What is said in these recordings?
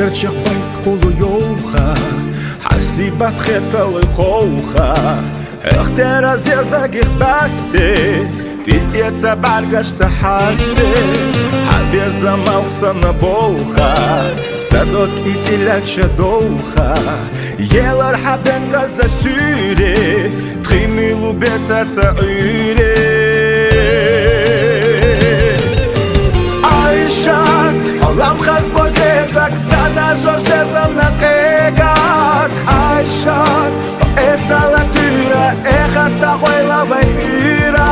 Герчих байт кулу йоуха Хасибат хеталы хоуха Эхтер азезагир басте Тильеца баргашса хасте Хабеза малсана боуха Садок и тиляча доуха Елар хабенга за сюре Тхими лубеца ца уре Айшак Олам хаз бозезак Сана жош дезам на кегак Айшак Esa la tyra Eharta huela vai ira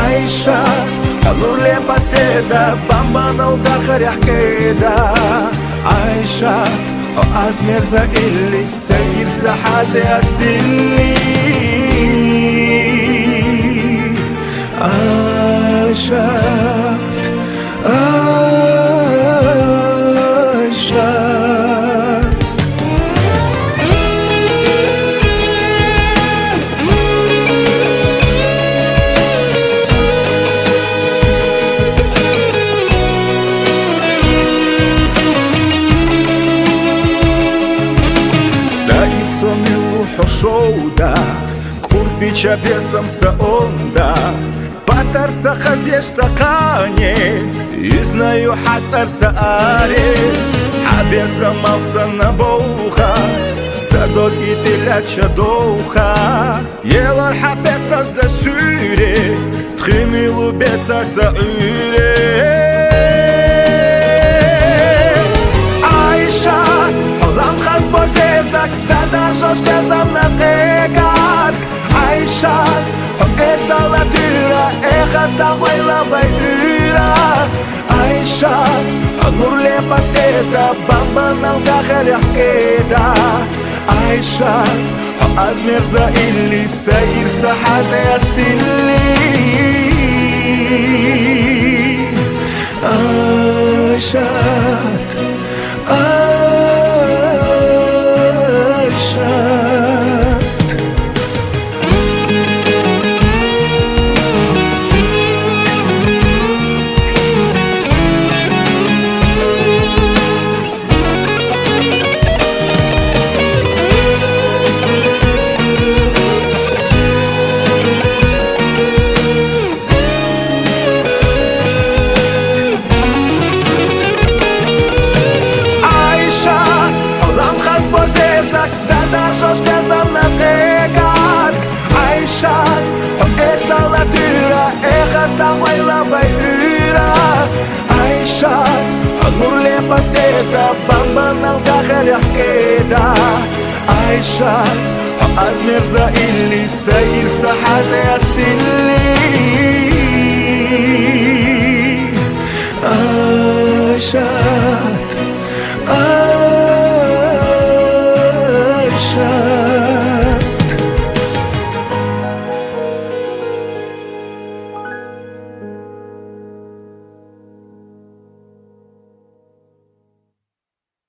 Aishat Kalule paseda Bamba não da kharyakkeda Aishat O azmerza illi Seyir sahaze asdilli Aishat Aishat Шоуда, курпича бесом саонда Патарца хазеш сакане И знаю хацарца аре Хабеса малса на боуха Садоги тиляча доуха Елар хабета за сюре Тхими лубеца за уре Айшат, холам хаз бозезак Сада жош безам на кегак Айшат, esa la tyra Eharta huela vai ira Айшат, anurle paseda Bamba não da kharyakkeda Айшат, azmerza illi Seyir sahaze astilli Ayşat Ayşat Sada josh bezam na kegak Aishat, esa la tyra Eharta huela vai ira Aishat, anurle paseda Bamba não da kharyakkeda Aishat, azmerza illi Seyir sahaze astilli Aishat